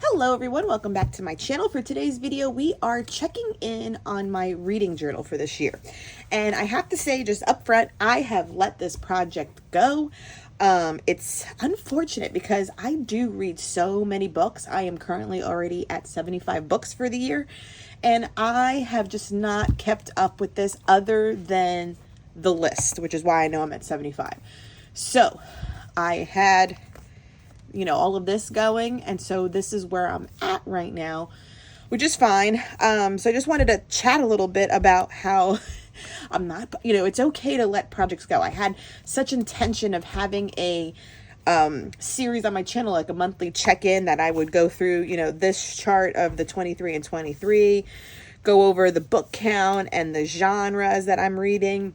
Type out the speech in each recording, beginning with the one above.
Hello everyone, welcome back to my channel. For today's video, we are checking in on my reading journal for this year. And I have to say just up front, I have let this project go. It's unfortunate because I do read so many books. I am currently already at 75 books for the year. And I have just not kept up with this other than the list, which is why I know I'm at 75. So I had all of this going. And so this is where I'm at right now, which is fine. So I just wanted to chat a little bit about how I'm not, it's okay to let projects go. I had such intention of having a series on my channel, like a monthly check-in that I would go through, this chart of the 23 and 23, go over the book count and the genres that I'm reading,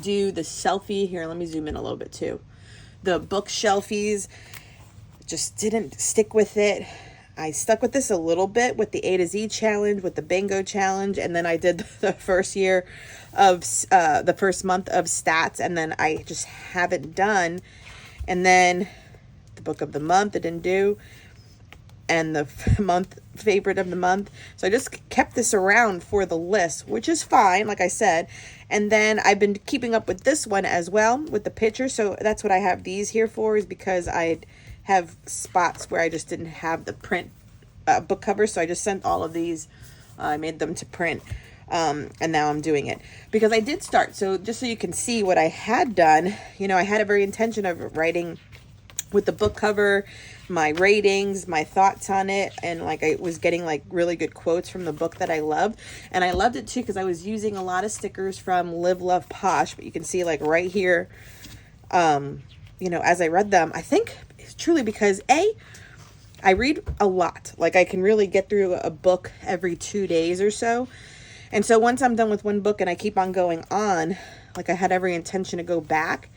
do the selfie here. Let me zoom in a little bit too. The bookshelfies. Just didn't stick with it. I stuck with this a little bit with the A to Z challenge, with the bingo challenge, and then I did the first month of stats, and then I just haven't done. And then the book of the month I didn't do, and the favorite of the month. So I just kept this around for the list, which is fine, like I said. And then I've been keeping up with this one as well with the picture. So that's what I have these here for, is because I have spots where I just didn't have the print book cover. So I just sent all of these. I made them to print. And now I'm doing it because I did start. So just so you can see what I had done, I had a very intention of writing with the book cover, my ratings, my thoughts on it. And I was getting really good quotes from the book that I loved. And I loved it too, because I was using a lot of stickers from Live, Love, Posh, but you can see right here, as I read them, I think it's truly because I read a lot. I can really get through a book every 2 days or so. And so once I'm done with one book and I keep on going on, I had every intention to go back.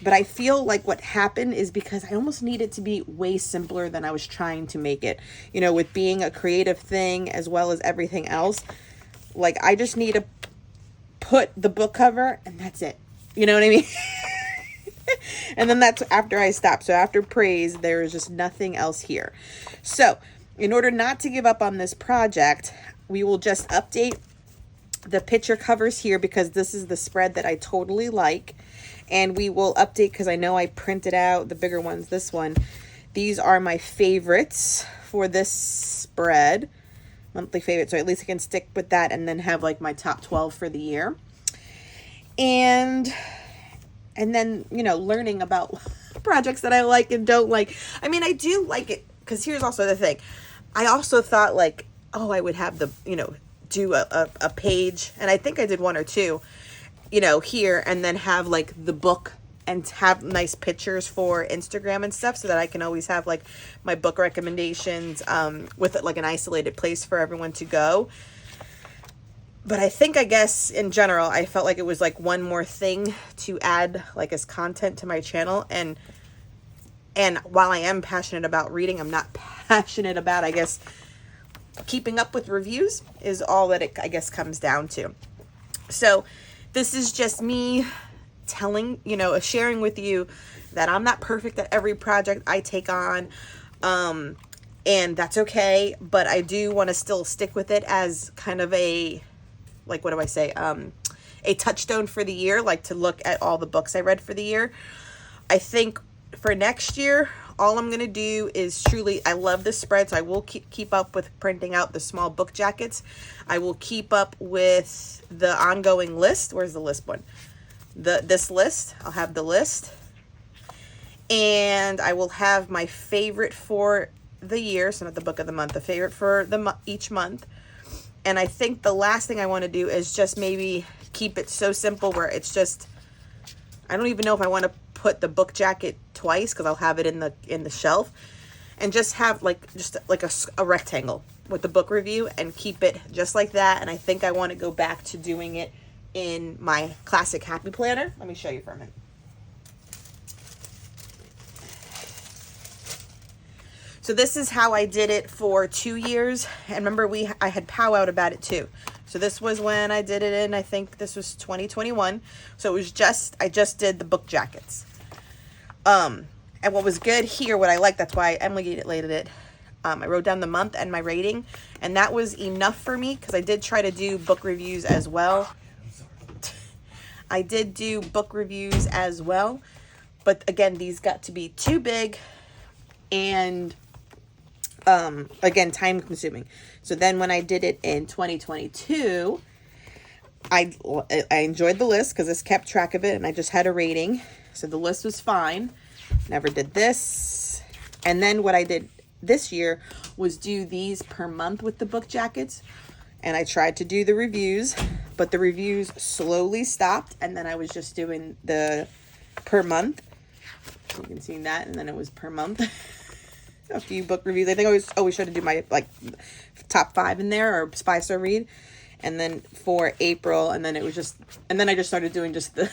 But I feel like what happened is because I almost need it to be way simpler than I was trying to make it. With being a creative thing as well as everything else, I just need to put the book cover and that's it. You know what I mean? And then that's after I stop. So after praise, there is just nothing else here. So in order not to give up on this project, we will just update the picture covers here, because this is the spread that I totally like. And we will update, because I know I printed out the bigger ones, this one. These are my favorites for this spread, monthly favorite. So at least I can stick with that and then have my top 12 for the year. And then, learning about projects that I like and don't like. I mean, I do like it, because here's also the thing. I also thought I would have the, do a page. And I think I did one or two, here, and then have the book and have nice pictures for Instagram and stuff, so that I can always have my book recommendations with an isolated place for everyone to go. But I guess in general, I felt like it was one more thing to add as content to my channel. And while I am passionate about reading, I'm not passionate about, I guess, keeping up with reviews is all that it, I guess, comes down to. So this is just me telling, sharing with you that I'm not perfect at every project I take on. And that's okay. But I do want to still stick with it as kind of a, what do I say? A touchstone for the year, to look at all the books I read for the year. I think for next year, all I'm going to do is truly, I love this spread, so I will keep up with printing out the small book jackets. I will keep up with the ongoing list. Where's the list one? This list. I'll have the list. And I will have my favorite for the year, so not the book of the month, the favorite for each month. And I think the last thing I want to do is just maybe keep it so simple where it's just, I don't even know if I want to put the book jacket twice, because I'll have it in the shelf, and just have a rectangle with the book review and keep it just like that. And I think I want to go back to doing it in my classic happy planner. Let me show you for a minute. So this is how I did it for 2 years. And remember, I had powwowed about it too. So this was when I did it in, I think this was 2021. So it was I just did the book jackets. And what was good here, what I like, that's why I emulated it, I wrote down the month and my rating, and that was enough for me because I did try to do book reviews as well. I did do book reviews as well, but again, these got to be too big and again, time consuming. So then when I did it in 2022, I enjoyed the list because this kept track of it and I just had a rating. So the list was fine. Never did this. And then what I did this year was do these per month with the book jackets. And I tried to do the reviews, but the reviews slowly stopped. And then I was just doing the per month. You can see that. And then it was per month. A few book reviews. I think I always try to do my like top 5 in there or 5-star read. And then for April, and then it was just, and then I just started doing just the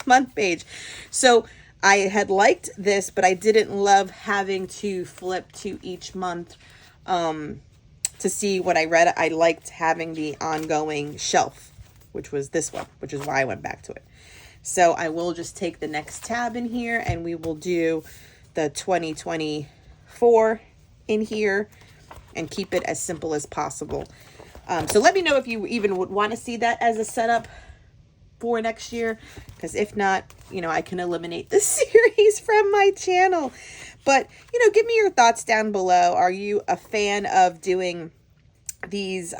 month page. So I had liked this, but I didn't love having to flip to each month to see what I read. I liked having the ongoing shelf, which was this one, which is why I went back to it. So I will just take the next tab in here and we will do the 2024 in here and keep it as simple as possible. So let me know if you even would want to see that as a setup for next year, because if not, you know, I can eliminate this series from my channel. But, you know, give me your thoughts down below. Are you a fan of doing these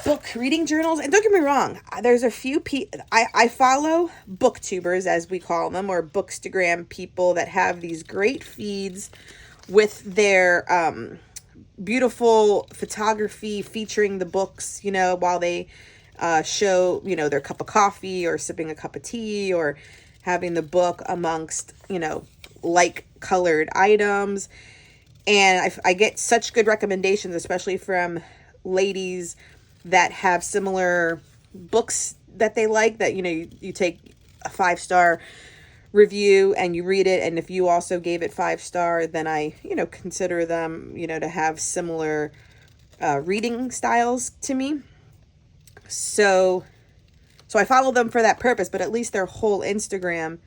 book reading journals? And don't get me wrong, there's a few I follow booktubers, as we call them, or bookstagram people that have these great feeds with their beautiful photography featuring the books, you know, while they show, you know, their cup of coffee or sipping a cup of tea or having the book amongst, you know, like colored items. And I get such good recommendations, especially from ladies that have similar books that they like, that, you know, you take a 5-star review and you read it, and if you also gave it 5-star, then I, you know, consider them, you know, to have similar reading styles to me. So I follow them for that purpose, but at least their whole Instagram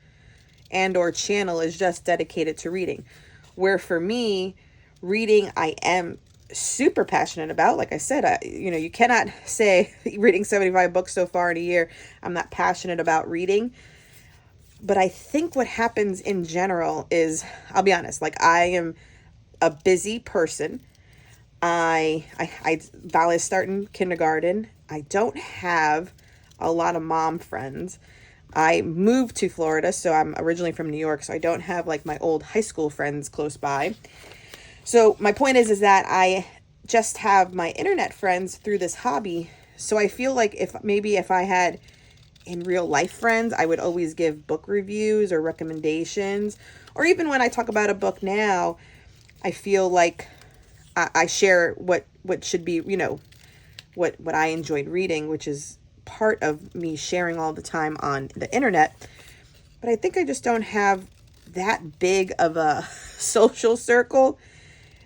and or channel is just dedicated to reading. Where for me, reading I am super passionate about. Like I said, you know, you cannot say reading 75 books so far in a year, I'm not passionate about reading. But I think what happens in general is, I'll be honest, like I am a busy person. Val is starting kindergarten. I don't have a lot of mom friends. I moved to Florida, so I'm originally from New York, so I don't have like my old high school friends close by. So my point is that I just have my internet friends through this hobby. So I feel like if I had in real life friends, I would always give book reviews or recommendations, or even when I talk about a book now, I feel like I share what should be, you know, what I enjoyed reading, which is part of me sharing all the time on the internet. But I think I just don't have that big of a social circle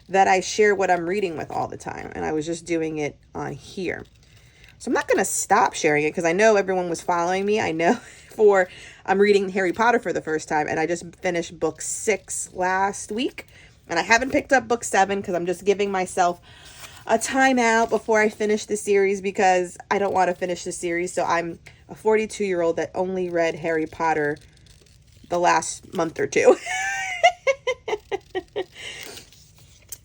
that I share what I'm reading with all the time. And I was just doing it on here. So I'm not going to stop sharing it because I know everyone was following me. I know I'm reading Harry Potter for the first time, and I just finished book 6 last week. And I haven't picked up book 7 because I'm just giving myself a timeout before I finish the series, because I don't want to finish the series. So I'm a 42-year-old that only read Harry Potter the last month or two.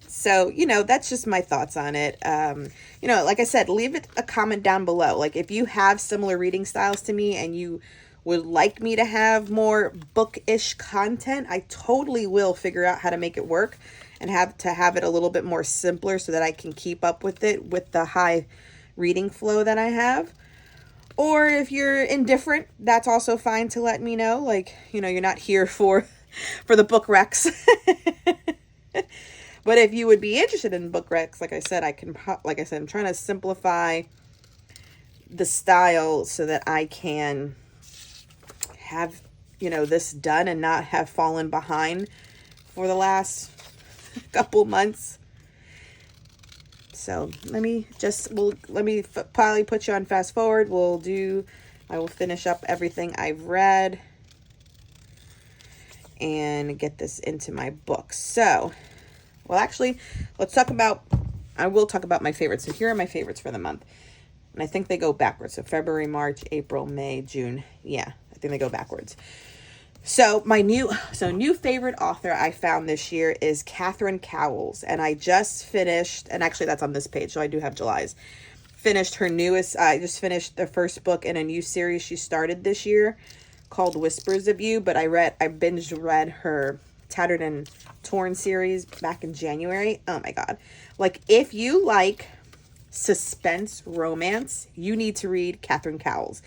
So, you know, that's just my thoughts on it. You know, like I said, leave a comment down below. Like if you have similar reading styles to me and you would like me to have more bookish content, I totally will figure out how to make it work and have it a little bit more simpler so that I can keep up with it with the high reading flow that I have. Or if you're indifferent, that's also fine to let me know. Like, you know, you're not here for the book recs. But if you would be interested in book recs, like I said, I'm trying to simplify the style so that I can have, you know, this done and not have fallen behind for the last couple months. So let me probably put you on fast forward. I will finish up everything I've read and get this into my book. So Well, actually, I will talk about my favorites. So here are my favorites for the month. And I think they go backwards. So February, March, April, May, June. Yeah, I think they go backwards. So new favorite author I found this year is Catherine Cowles. And I just finished, and actually that's on this page, so I do have July's. Finished her newest, I just finished the first book in a new series she started this year called Whispers of You. But I binge read her Tattered and Torn series back in January. Oh my God. Like, if you like suspense romance, you need to read Catherine Cowles.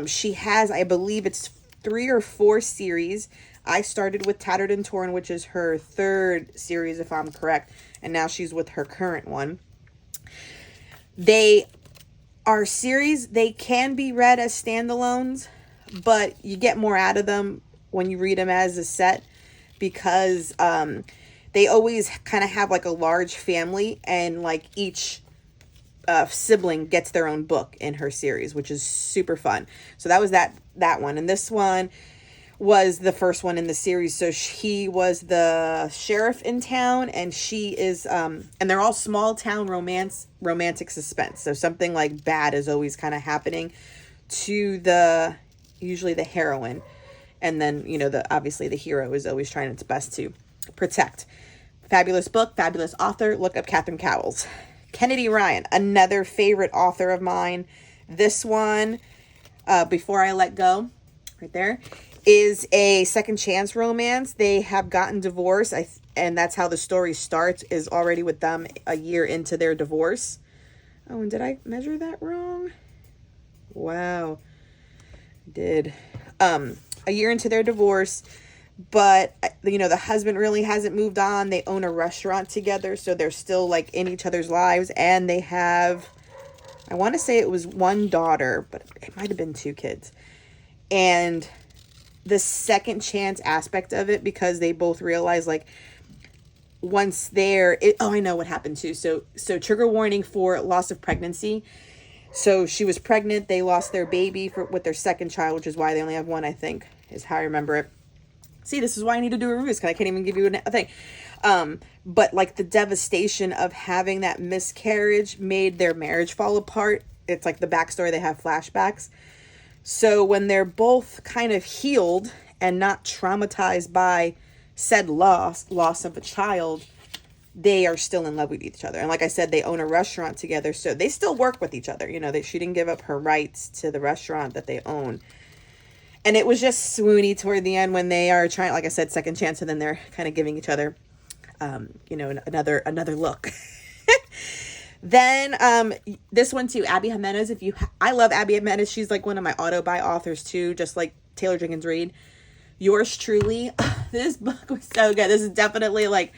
She has, I believe it's 3 or 4 series. I started with Tattered and Torn, which is her 3rd series, if I'm correct. And now she's with her current one. They are series, they can be read as standalones, but you get more out of them when you read them as a set, because they always kind of have like a large family, and like each sibling gets their own book in her series, which is super fun. So that was that one. And this one was the first one in the series. So he was the sheriff in town, and she is and they're all small town romantic suspense. So something like bad is always kind of happening to usually the heroine. And then, obviously the hero is always trying its best to protect. Fabulous book, fabulous author. Look up Catherine Cowles. Kennedy Ryan, another favorite author of mine. This one, Before I Let Go, right there, is a second chance romance. They have gotten divorced, and that's how the story starts, is already with them a year into their divorce. Oh, and did I measure that wrong? Wow. I did. A year into their divorce, but the husband really hasn't moved on. They own a restaurant together, so they're still like in each other's lives, and they have, I want to say it was 1 daughter, but it might have been 2 kids. And the second chance aspect of it, because they both realize, like, once I know what happened too. So trigger warning for loss of pregnancy. So she was pregnant. They lost their baby with their second child, which is why they only have 1, I think, is how I remember it. See, this is why I need to do reviews, because I can't even give you a thing. But like the devastation of having that miscarriage made their marriage fall apart. It's like the backstory, they have flashbacks. So when they're both kind of healed and not traumatized by said loss of a child, they are still in love with each other. And like I said, they own a restaurant together, so they still work with each other. She didn't give up her rights to the restaurant that they own. And it was just swoony toward the end when they are trying, like I said, second chance, and then they're kind of giving each other, another look. Then this one too, Abby Jimenez. I love Abby Jimenez. She's like one of my auto-buy authors too, just like Taylor Jenkins Reid. Yours truly. This book was so good. This is definitely like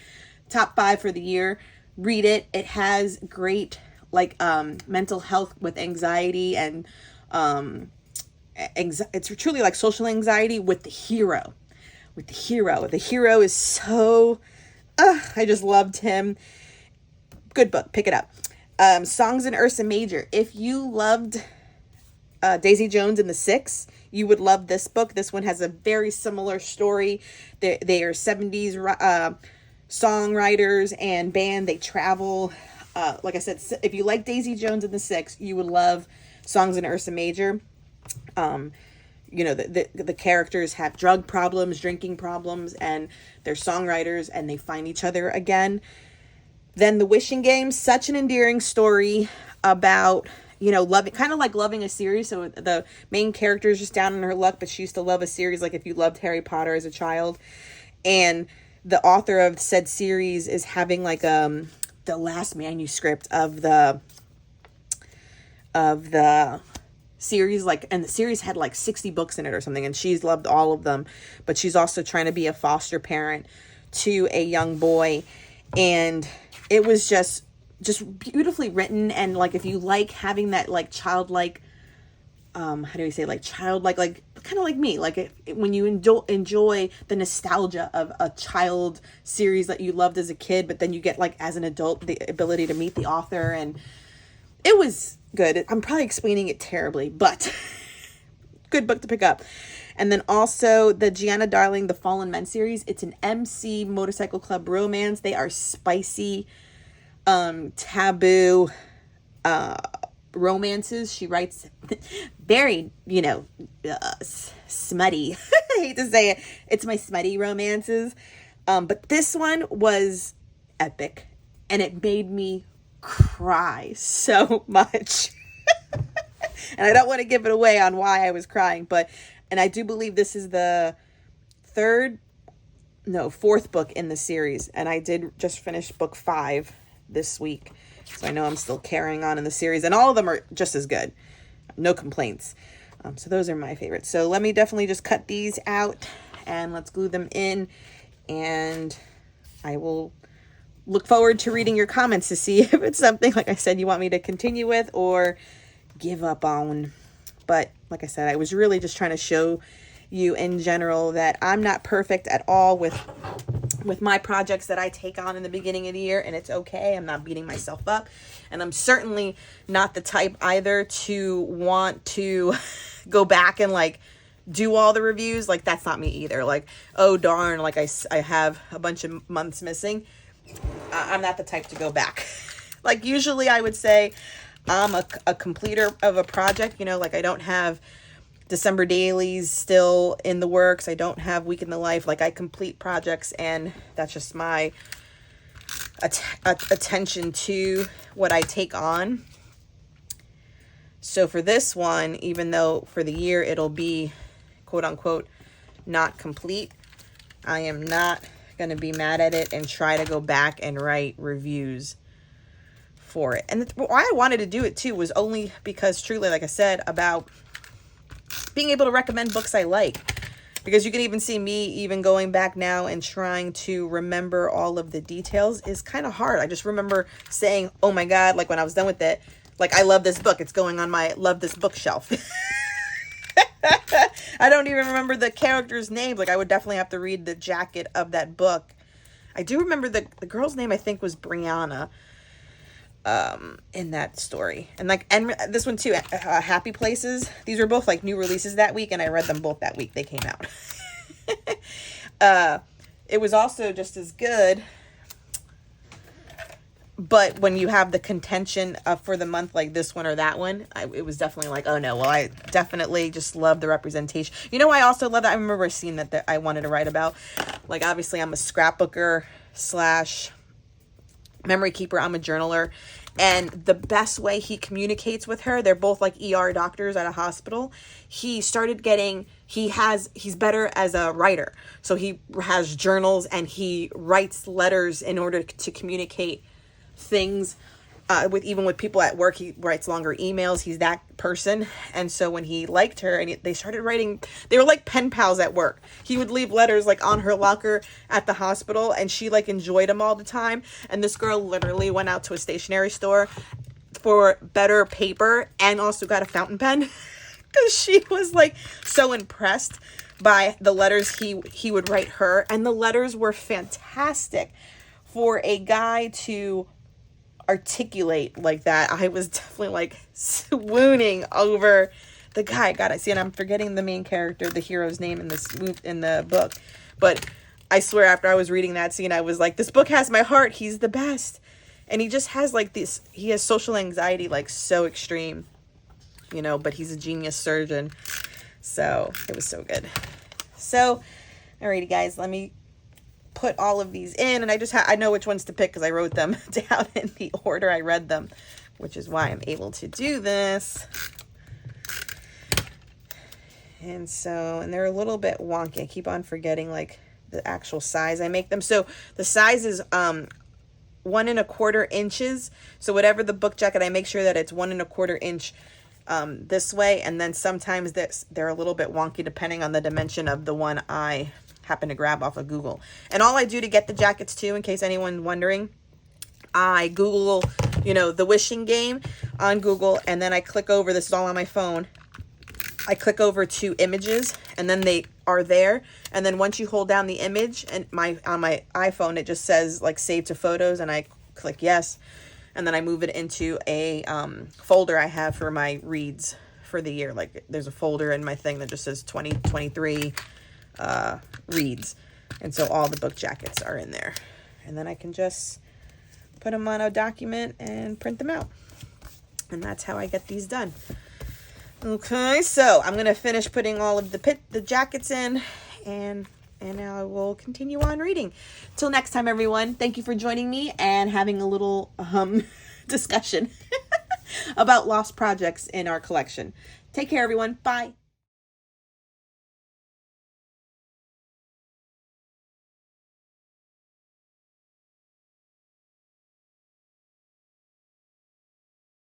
top 5 for the year. Read it. It has great like mental health with anxiety, and it's truly like social anxiety with the hero. The hero is so I just loved him. Good book. Pick it up. Songs in Ursa Major. If you loved Daisy Jones and the Six, you would love this book. This one has a very similar story. They are 70s songwriters and band. They travel. Like I said, if you like Daisy Jones and the Six, you would love Songs in Ursa Major. The characters have drug problems, drinking problems, and they're songwriters, and they find each other again. Then The Wishing Game, such an endearing story about, loving, kind of like loving a series. So the main character is just down on her luck, but she used to love a series, like if you loved Harry Potter as a child. And the author of said series is having like the last manuscript of the series, like, and the series had like 60 books in it or something, and she's loved all of them, but she's also trying to be a foster parent to a young boy. And it was just beautifully written. And like, if you like having that like childlike, how do we say, like childlike, like kind of like me, like when you enjoy the nostalgia of a child series that you loved as a kid, but then you get like as an adult the ability to meet the author, and it was good. I'm probably explaining it terribly, but good book to pick up. And then also the Gianna Darling, The Fallen Men series. It's an MC Motorcycle Club romance. They are spicy, taboo romances. She writes very, smutty. I hate to say it. It's my smutty romances. But this one was epic. And it made me cry so much. And I don't want to give it away on why I was crying, and I do believe this is the fourth book in the series. And I did just finish book 5 this week. So I know I'm still carrying on in the series, and all of them are just as good. No complaints. So those are my favorites. So let me definitely just cut these out and let's glue them in. And I will look forward to reading your comments to see if it's something, like I said, you want me to continue with or give up on. But like I said, I was really just trying to show you in general that I'm not perfect at all with my projects that I take on in the beginning of the year, and it's okay. I'm not beating myself up, and I'm certainly not the type either to want to go back and like do all the reviews. Like, that's not me either. Like, oh darn, like I have a bunch of months missing. I'm not the type to go back. Like, usually I would say I'm a completer of a project, like I don't have December dailies still in the works. I don't have week in the life. Like, I complete projects, and that's just my attention to what I take on. So for this one, even though for the year it'll be quote unquote not complete, I am not going to be mad at it and try to go back and write reviews for it. And why I wanted to do it too was only because, truly, like I said, about being able to recommend books I like. Because you can even see me even going back now and trying to remember all of the details is kind of hard. I just remember saying, oh my God, like when I was done with it, like, I love this book. It's going on my love this bookshelf. I don't even remember the character's name. Like, I would definitely have to read the jacket of that book. I do remember the girl's name, I think, was Brianna. In that story. And this one too, Happy Places. These were both like new releases that week, and I read them both that week they came out. It was also just as good, but when you have the contention for the month, like this one or that one, it was definitely like, oh no, well, I definitely just love the representation. I also love that. I remember a scene that I wanted to write about. Like, obviously I'm a scrapbooker / memory keeper. I'm a journaler, and the best way he communicates with her, they're both like ER doctors at a hospital. He's better as a writer. So he has journals and he writes letters in order to communicate things with people at work. He writes longer emails. He's that person. And so when he liked her and they started writing, they were like pen pals at work. He would leave letters like on her locker at the hospital, and she like enjoyed them all the time. And this girl literally went out to a stationery store for better paper and also got a fountain pen because she was like so impressed by the letters he would write her. And the letters were fantastic for a guy to articulate like that. I was definitely like swooning over the guy. God, I see, and I'm forgetting the main character, the hero's name in the book. But I swear, after I was reading that scene, I was like, this book has my heart. He's the best. And he just has like this, he has social anxiety like so extreme, but he's a genius surgeon. So it was so good. So, alrighty guys, let me put all of these in, and I know which ones to pick because I wrote them down in the order I read them, which is why I'm able to do this. And they're a little bit wonky. I keep on forgetting like the actual size I make them. So the size is 1 1/4 inches. So whatever the book jacket, I make sure that it's 1 1/4 inch this way, and then sometimes they're a little bit wonky depending on the dimension of the one I happen to grab off of Google. And all I do to get the jackets too, in case anyone's wondering, I Google, the wishing game on Google, and then I click over, this is all on my phone, I click over to images, and then they are there. And then once you hold down the image, and on my iPhone, it just says like save to photos, and I click yes. And then I move it into a folder I have for my reads for the year. Like there's a folder in my thing that just says 2023 reads. And so all the book jackets are in there. And then I can just put them on a document and print them out. And that's how I get these done. Okay, so I'm going to finish putting all of the jackets in, and now I will continue on reading. Till next time, everyone. Thank you for joining me and having a little discussion about lost projects in our collection. Take care, everyone. Bye.